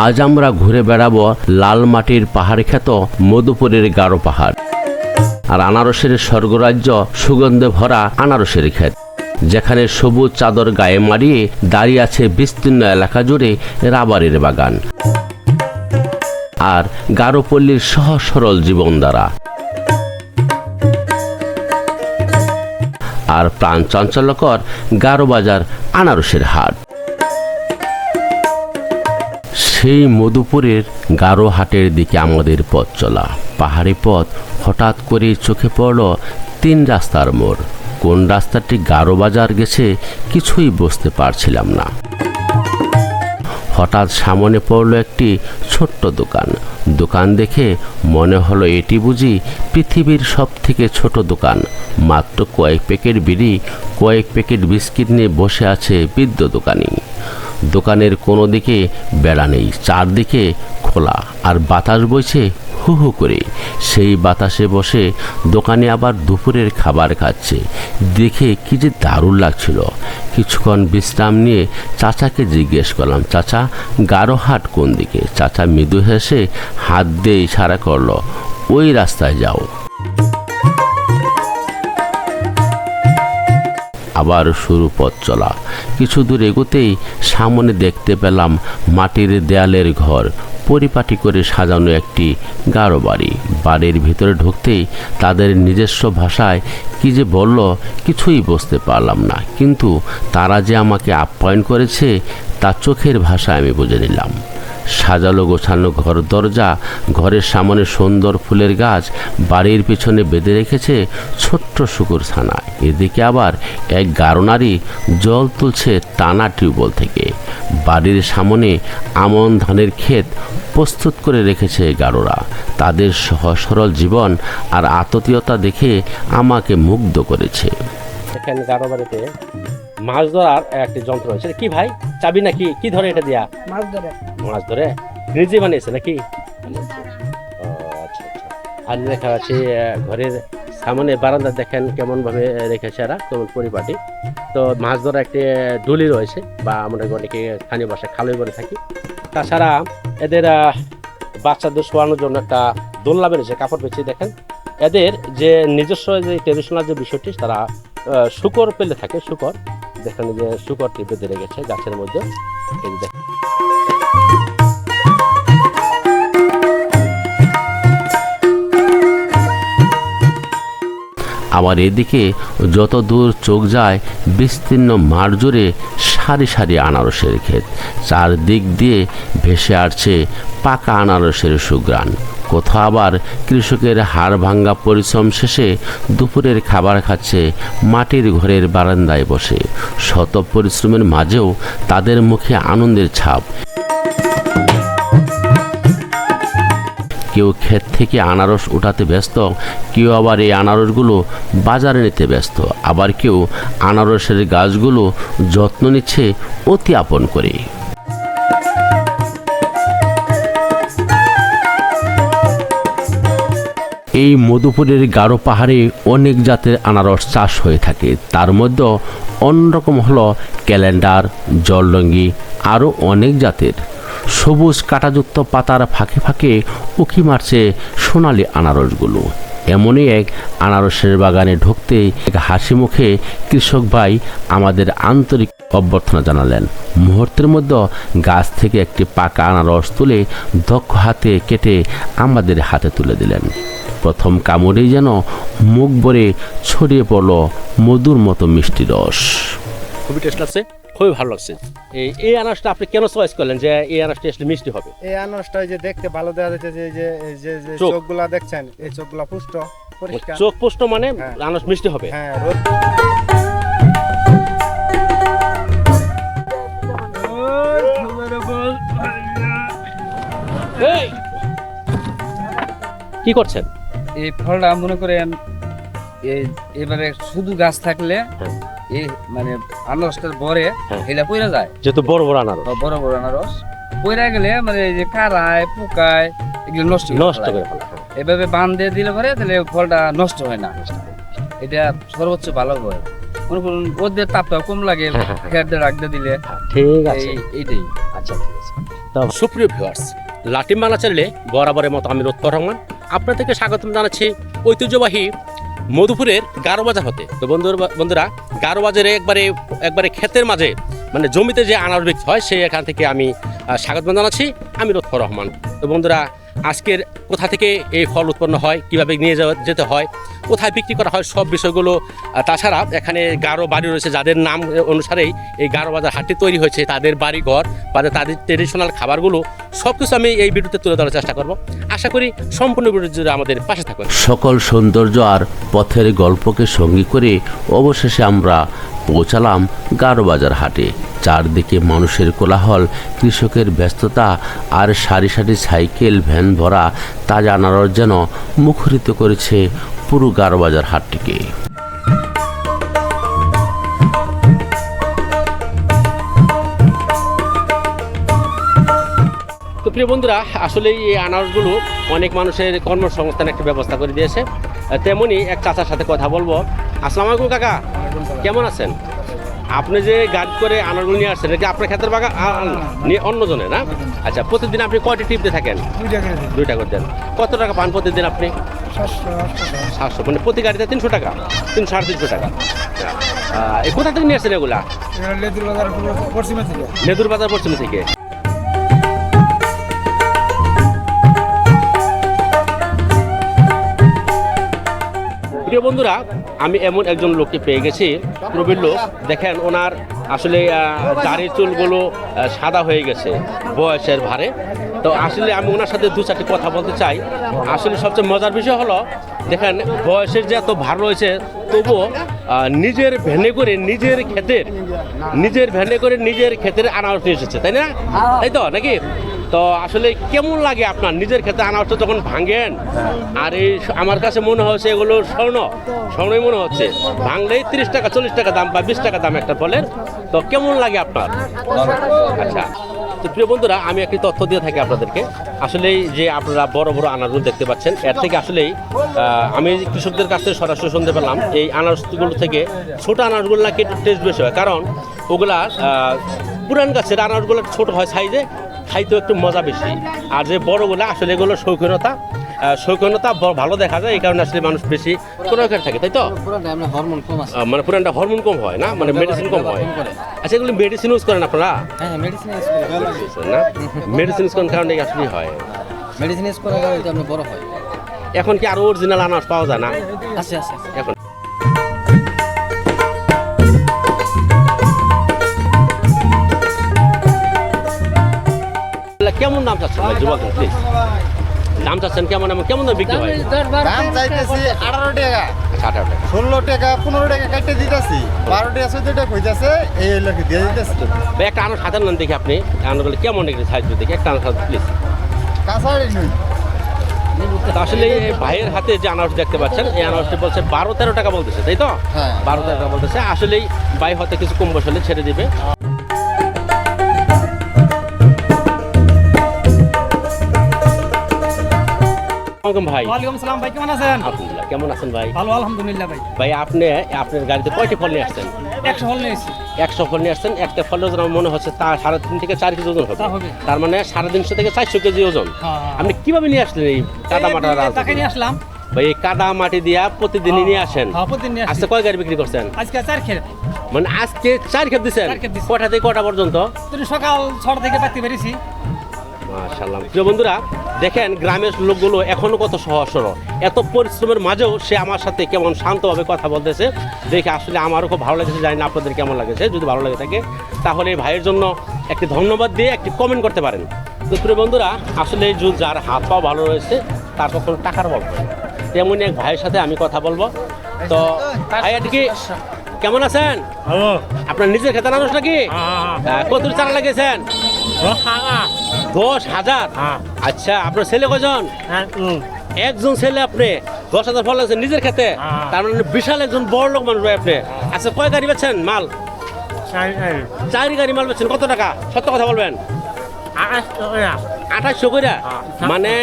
আজ আমরা ঘুরে বেড়াবো লাল মাটির পাহাড় খ্যাত মধুপুরের গারো পাহাড় আর আনারসের স্বর্গরাজ্য সুগন্ধে ভরা আনারসের ক্ষেত, যেখানে সবুজ চাদর গায়ে মারিয়ে দাঁড়িয়ে আছে বিস্তীর্ণ এলাকা জুড়ে রাবারের বাগান আর গারোপল্লীর সহজ সরল জীবনধারা আর প্রাণ চাঞ্চল্যকর গারো বাজার আনারসের হাট। সেই মধুপুরের গারো হাটের দিকে আমাদের পথ চলা। পাহাড়ি পথ, হঠাৎ করে চোখে পড়ল 3 রাস্তার মোড়। কোন রাস্তাটি গারো বাজার গেছে কিছুই বুঝতে পারছিলাম না। হঠাৎ সামনে পড়ল একটি ছোট্ট দোকান। দোকান দেখে মনে হলো এটি বুঝি পৃথিবীর সবথেকে ছোট দোকান। মাত্র কয়েক প্যাকেট বিড়ি, কয়েক প্যাকেট বিস্কিট নিয়ে বসে আছে বৃদ্ধ দোকানি। দোকানের কোনো দিকে বেড়া নেই, চারদিকে খোলা আর বাতাস বইছে হু হু করে। সেই বাতাসে বসে দোকানে আবার দুপুরের খাবার খাচ্ছে। দেখে কি যে দারুণ লাগছিল। কিছুক্ষণ বিশ্রাম নিয়ে চাচাকে জিজ্ঞেস করলাম, চাচা গারো হাট কোন দিকে? চাচা মৃদু হেসে হাত দিয়ে ইশারা করলো, ওই রাস্তায় যাও। আবার শুরু পথ চলা। কিছু দূর এগোতেই সামনে দেখতে পেলাম মাটির দেয়ালের ঘর, পরিপাটি করে সাজানো একটি গারো বাড়ি। বাড়ির ভিতরে ঢুকতেই তাদের নিজস্ব ভাষায় কি যে বলল কিছুই বুঝতে পারলাম না, কিন্তু তারা যে আমাকে আপ্যায়ন করেছে তা চোখের ভাষায় আমি বুঝে নিলাম। সাজালো গোছানো ঘর দরজা, ঘরের সামনে সুন্দর ফুলের গাছ, বাড়ির পিছনে বেঁধে রেখেছে ছোট্ট শুকুর ছানা। এদিকে আবার এক গারো নারী জল তুলছে টানা টিউবওয়েল থেকে। বাড়ির সামনে আমন ধানের ক্ষেত প্রস্তুত করে রেখেছে গারোরা। তাদের সহজ সরল জীবন আর আতিথেয়তা দেখে আমাকে মুগ্ধ করেছে। এখানে গারো বাড়িতে মাছ ধরার একটি যন্ত্র আছে। কি ভাই, চাবি নাকি কি ধরে এটা দিয়া? মাছ ধরে নিজে বানিয়েছে নাকি? আচ্ছা আচ্ছা। আর দেখা যাচ্ছে ঘরের সামনে বারান্দা দেখেন কেমন ভাবে রেখেছে এরা, কেমন পরিপাটি। তো মাছ ধরা একটি ডুলি রয়েছে, বা আমরা অনেকে স্থানীয় ভাষায় খালই বলে থাকি। তাছাড়া এদের বাচ্চাদের শোয়ানোর জন্য একটা দোলনা বেরিয়েছে, কাপড় পেঁচিয়ে দেখেন। এদের যে নিজস্ব যে ট্রেডিশনাল যে বিষয়টি, তারা শুকর পেলে থাকে। শুকর দেখেন, যে শুকরটি বেঁধে রেখেছে গাছের মধ্যে। আমার এদিকে যত দূর চোখ যায় বিস্তীর্ণ মাঠ জুড়ে সারি সারি আনারসের ক্ষেত। চারদিক দিয়ে ভেসে আসছে পাকা আনারসের সুঘ্রাণ। কোথাও আবার কৃষকের হাড় ভাঙ্গা পরিশ্রম শেষে দুপুরের খাবার খাচ্ছে মাটির ঘরের বারান্দায় বসে। শত পরিশ্রমের মাঝেও তাদের মুখে আনন্দের ছাপ। কেউ ক্ষেত থেকে আনারস উঠাতে ব্যস্ত, কেউ আবার এই আনারসগুলো বাজারে নিতে ব্যস্ত, আবার কেউ আনারসের গাছগুলো যত্ন নিচ্ছে অতি আপন করে। এই মধুপুরের গারো পাহাড়ে অনেক জাতের আনারস চাষ হয়ে থাকে। তার মধ্যে অন্যরকম হলো ক্যালেন্ডার, জলরঙ্গি, আরও অনেক জাতের। সবুজ কাঁটাযুক্ত পাতার ফাঁকে ফাঁকে উঁকি মারছে সোনালি আনারসগুলো। এমনই এক আনারসের বাগানে ঢুকতেই এক হাসি মুখে কৃষক ভাই আমাদের আন্তরিক অভ্যর্থনা জানালেন। মুহূর্তের মধ্যে গাছ থেকে একটি পাকা আনারস তুলে দক্ষ হাতে কেটে আমাদের হাতে তুলে দিলেন। প্রথম কামড়েই যেন মুখ ভরে ছড়িয়ে পড়ল মধুর মতো মিষ্টি রস। খুবই টেস্ট লাগছে, খুবই ভালো লাগছে। এই আনারসটা আপনি কেন চয়েস করলেন যে এই আনারসটা আসলে মিষ্টি হবে? এই আনারসটা যে দেখতে ভালো দেখা যাচ্ছে, যে চোখগুলা দেখছেন, এই চোখগুলা পুষ্ট পরিষ্কার। চোখ পুষ্ট মানে আনারস মিষ্টি হবে। হ্যাঁ। কি করছেন? এই ফলটা মনে করেন এবারে শুধু গাছ থাকলে এই মানে আনারসটার বরে এটা পইরা যায়, যেহেতু বড় বড় আনারস, বড় বড় আনারস পইরা গেলে মানে যে কারায় পোকায় এগুলো নষ্ট করে ফেলে। এভাবে বাঁধ দিয়ে দিলে পরে তাহলে ফলটা নষ্ট হয় না। এটা সর্বোচ্চ ভালো হয়। মনে করুন ওদের তাপটা কম লাগে খেয়ার দিয়ে রাখতে দিলে ঠিক আছে এইটাই। আচ্ছা ঠিক আছে। তো সুপ্রিয় ভিউয়ার্স, লাটিম বাংলা চ্যানেলে বরাবরের মতো আমি লুৎফর রহমান আপনাদেরকে স্বাগতম জানাচ্ছি ঐতিহ্যবাহী মধুপুরের গারোবাজার হতে। তো বন্ধুরা গারোবাজারে একবারে ক্ষেতের মাঝে মানে জমিতে যে আনারস বিক্রি হয় সেই এখান থেকে আমি স্বাগতম জানাচ্ছি, আমি লুৎফর রহমান। তো বন্ধুরা, আজকের কোথা থেকে এই ফল উৎপন্ন হয়, কিভাবে নিয়ে যেতে হয়, কোথায় বিক্রি করা হয়, সব বিষয়গুলো, তাছাড়া এখানে গারো বাড়ি রয়েছে যাদের নাম অনুসারেই এই গারোবাজার হাটটি তৈরি হয়েছে, তাদের বাড়ি ঘর বা তাদের ট্রেডিশনাল খাবারগুলো সব কিছু আমি এই ভিডিওতে তুলে ধরার চেষ্টা করব। আশা করি সম্পূর্ণ ভিডিও জুড়ে আমাদের পাশে থাকবেন। সকল সৌন্দর্য আর পথের গল্পকে সঙ্গী করে অবশেষে আমরা পৌঁছালাম গারোবাজার হাটে। চারদিকে মানুষের কোলাহল, কৃষকের ব্যস্ততা আর সারি সারি সাইকেল ভ্যান ভরা তাজা আনারস যেন মুখরিত করেছে পুরো গারোবাজার হাটটিকে। তো প্রিয় বন্ধুরা, আসলে এই আনারসগুলো অনেক মানুষের কর্মসংস্থান একটা ব্যবস্থা করে দিয়েছে। তেমনি এক চাচার সাথে কথা বলবো। আসসালামু আলাইকুম কাকা, কেমন আছেন? আপনি যে গাড়ি করে আনারগুলো নিয়ে আসছেন, এটা আপনার ক্ষেতের বাগান নিয়ে অন্যজনে না? আচ্ছা, প্রতিদিন আপনি কয়টি টিপ দিয়ে থাকেন? 2টা করে দেন। কত টাকা পান প্রতিদিন আপনি? 700, মানে প্রতি গাড়িতে 300 টাকা, 300-350 টাকা। কোথা থেকে নিয়ে আসছেন এগুলা? নেদুর বাজার পশ্চিম থেকে। প্রিয় বন্ধুরা, আমি এমন একজন লোককে পেয়ে গেছি, প্রবীণ লোক। দেখেন ওনার আসলে দাড়ির চুলগুলো সাদা হয়ে গেছে বয়সের ভারে। তো আসলে আমি ওনার সাথে 2-4টি কথা বলতে চাই। আসলে সবচেয়ে মজার বিষয় হলো, দেখেন বয়সের যে এত ভার রয়েছে, তবুও নিজের ভ্যানে করে নিজের ক্ষেতের আনারস নিয়ে এসেছে, তাই না? তাই তো নাকি? তো আসলে কেমন লাগে আপনার নিজের ক্ষেতে আনারসটা যখন ভাঙেন? আর এই আমার কাছে মনে হচ্ছে এগুলো স্বর্ণই মনে হচ্ছে। ভাঙলেই 30 টাকা 40 টাকা দাম বা 20 টাকা দাম একটা ফলের। তো কেমন লাগে আপনার? আচ্ছা, তো প্রিয় বন্ধুরা, আমি একটি তথ্য দিয়ে থাকি আপনাদেরকে। আসলেই যে আপনারা বড় বড় আনারস দেখতে পাচ্ছেন, এর থেকে আসলেই আমি কৃষকদের কাছ থেকে সরাসরি শুনতে পেলাম এই আনারসগুলো থেকে ছোট আনারসগুলো নাকি একটু টেস্ট বেশি হয়, কারণ ওগুলা পুরান গাছের আনারসগুলো ছোট হয় সাইজে, খাইতেও একটু মজা বেশি। আর যে বড়গুলো আসলে এগুলো শৌখিনতা ভালো দেখা যায়, এই কারণে আসলে মানুষ বেশি ক্রয় করে থাকে, তাই তো? মানে পুরানটা হরমোন কম হয় না, মানে মেডিসিন কম হয়। আচ্ছা, এগুলো মেডিসিন ইউজ করেন আপনারা? না, মেডিসিন ইউজ করার কারণে আসলে হয়। এখন কি আরো অরিজিনাল আনারস পাওয়া যায় না? এখন কেমন দাম চাচ্ছেন ভাই যুবক? প্লিজ দাম চাচ্ছেন কেমন দাম বিক্রি হয়? দাম চাইতেছি 18 টাকা, 18 টাকা, 16 টাকা, 15 টাকা কাটতে দিতেছি, 12 টাকা 14 টাকা কইতাছে, এই লোকে দিয়ে দিতেছি। ভাই একটা আনারস হাতের নাম দেখি, আপনি আনারসগুলো কেমন একটু সাইজ দেখি, একটা আনারস প্লিজ। কাঁচাড়ি নই। আসলে এই ভাইয়ের হাতে যে আনারস দেখতে পাচ্ছেন, এই আনারসটি বলছে 12-13 টাকা বলতেছে, তাই তো? হ্যাঁ, 12-13 টাকা বলতেছে। আসলেই ভাই হয়তো কিছু কম বসলে ছেড়ে দিবে। ভাই ওয়ালাইকুম আসসালাম ভাই, কেমন আছেন? আলহামদুলিল্লাহ, কেমন আছেন ভাই? ভালো আলহামদুলিল্লাহ ভাই। ভাই আপনি আপনার গাড়িতে কয়টি ফল নিয়ে আসছেন? 100 ফল নিয়েছি। 100 ফল নিয়ে আসছেন। একটা ফলের ওজন আমার মনে হচ্ছে তা 3.5 থেকে 4 কেজি ওজন হবে। তা হবে। তার মানে 350 থেকে 400 কেজি ওজন। হ্যাঁ। আপনি কিভাবে নিয়ে আসলেন এই কাদা মাটা? টাকা নিয়ে আসলাম ভাই এই কাদা মাটি দিয়া প্রতিদিনই নিয়ে আসেন? হ্যাঁ, প্রতিদিন নিয়ে আসি। আজকে কয় গাড়ি বিক্রি করছেন? আজকে 4 খেত। মানে আজকে 4 খেপ দিচ্ছেন? 4 খেপ দিছি। কটা থেকে কটা পর্যন্ত? সকাল 6টা থেকে পাইতে পেরেছি। মাশাআল্লাহ। প্রিয় বন্ধুরা, দেখেন গ্রামের লোকগুলো এখনো কত সহজ সরল, এত পরিশ্রমের মাঝেও সে আমার সাথে কেমন শান্তভাবে কথা বলতেছে দেখে আসলে আমারও খুব ভালো লেগেছে। জানি না আপনাদের কেমন লাগেছে। যদি ভালো লাগে থাকে তাহলে এই ভাইয়ের জন্য একটি ধন্যবাদ দিয়ে একটি কমেন্ট করতে পারেন। তো প্রিয় বন্ধুরা, আসলে যার হাত পাও ভালো রয়েছে তার কখনো টাকার অভাব হয়। তেমনই এক ভাইয়ের সাথে আমি কথা বলবো। তো ভাইয়া কি কেমন আছেন? আপনার নিজের খেতে আনারস নাকি? কত চারা লাগিয়েছেন? 10,000। আচ্ছা, আপনার ছেলে কজন? একজন ছেলে। আপনি 10,000 ফল লাগছে নিজের খেতে? তার মানে বিশাল একজন বড় লোক মানুষ ভাই আপনি। আচ্ছা, কয় গাড়ি বেচছেন মাল? 4 গাড়ি মাল বেচছেন। কত টাকা? সত্য কথা বলবেন। 2800 করে? মানে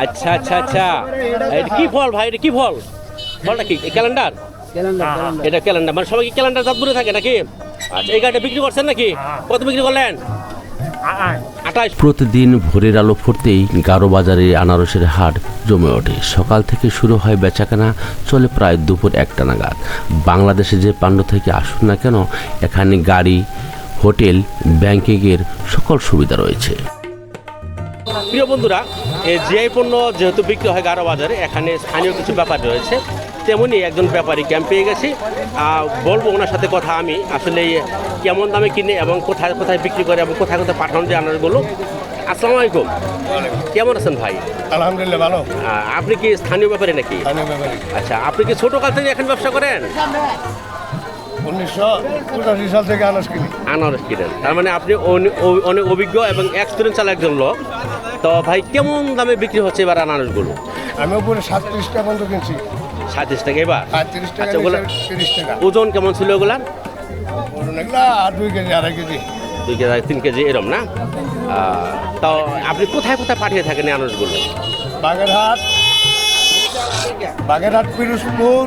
আচ্ছা আচ্ছা আচ্ছা, এটা কি ফল ভাই, এটা কি ফল? ফলটা কি ক্যালেন্ডার? এটা ক্যালেন্ডার, মানে সবাই কি ক্যালেন্ডার চাঁদপুরে থাকে নাকি? আচ্ছা, এই গাড়িটা বিক্রি করছেন নাকি? কত বিক্রি করলেন? 28। প্রতিদিন ভোরের আলো ফুটতেই গারো বাজারে আনারসের হাট জমে ওঠে। সকাল থেকে শুরু হয় বেচাকেনা, চলে প্রায় দুপুর 1টা নাগাদ। বাংলাদেশে যে প্রান্ত থেকে আসুন না কেন, এখানে গাড়ি, হোটেল, ব্যাংকিংয়ের সকল সুবিধা রয়েছে। প্রিয় বন্ধুরা, এই জিআই পণ্য যেহেতু বিক্রি হয় গারো বাজারে, এখানে স্থানীয় কিছু ব্যাপার রয়েছে। তেমনি একজন ব্যাপারী ক্যাম্প পেয়ে গেছি, বলবো ওনার সাথে কথা। আমি আসলে কেমন দামে কিনে এবং কোথায় কোথায় বিক্রি করে এবং কোথায় কোথায় পাঠানো যায় আনারগুলো। আসসালামু আলাইকুম, কেমন আছেন ভাই? আলহামদুলিল্লাহ ভালো। আপনি কি স্থানীয় ব্যাপারী নাকি? আচ্ছা, আপনি কি ছোটকাল থেকে এখন ব্যবসা করেন? 1985 সাল থেকে আনারস কিনি। আনারস কিনেন, তার মানে আপনি অনেক অভিজ্ঞ এবং এক্সপিরিয়েন্স একজন লোক। তো ভাই, কেমন দামে বিক্রি হচ্ছে এবার আনারসগুলো? আমি উপরে 37 টাকা পর্যন্ত কিনছি। 37 টাকা এবার? 35 টাকা, আচ্ছা, ওগুলা 30 টাকা। ওজন কেমন ছিল ওগুলা? এগুলা 2 কেজি 2.5 কেজি। 2 কেজি 3 কেজি এরম না? তো আপনি কোথায় কোথায় পাঠিয়ে থাকেন এই আনারসগুলো? বাগেরহাট, পিরোজপুর,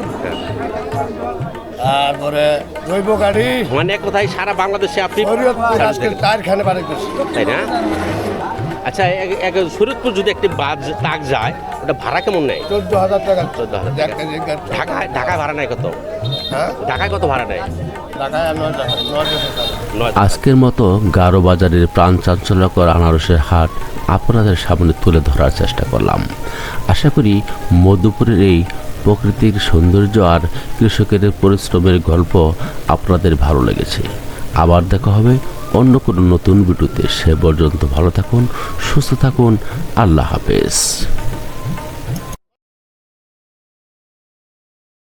তারপরে রইব গাড়ি, মানে কোথায় সারা বাংলাদেশে আপনি? শরীয়তপুর, আজকে 4খানে বাড়ি করছি। তাই না? আচ্ছা, শরীয়তপুর যদি একটি বাস তাক যায়, ওটা ভাড়া কেমন নেয়? 14,000 টাকা। 14,000 টাকা। ঢাকায় ভাড়া নেয় কত? হ্যাঁ, ঢাকায় কত ভাড়া নেয়? ঢাকায় 9,000 টাকা। 9। আজকের মতো গারো বাজারের প্রাণ চাঞ্চল্যকর আনারসের হাট আপনাদের সামনে তুলে ধরার চেষ্টা করলাম। আশা করি মধুপুরের এই প্রকৃতির সৌন্দর্য আর কৃষকের পরিশ্রমের গল্প আপনাদের ভালো লেগেছে। আবার দেখা হবে অন্য কোনো নতুন ভিডিওতে। সে পর্যন্ত ভালো থাকুন, সুস্থ থাকুন। আল্লাহ হাফেজ।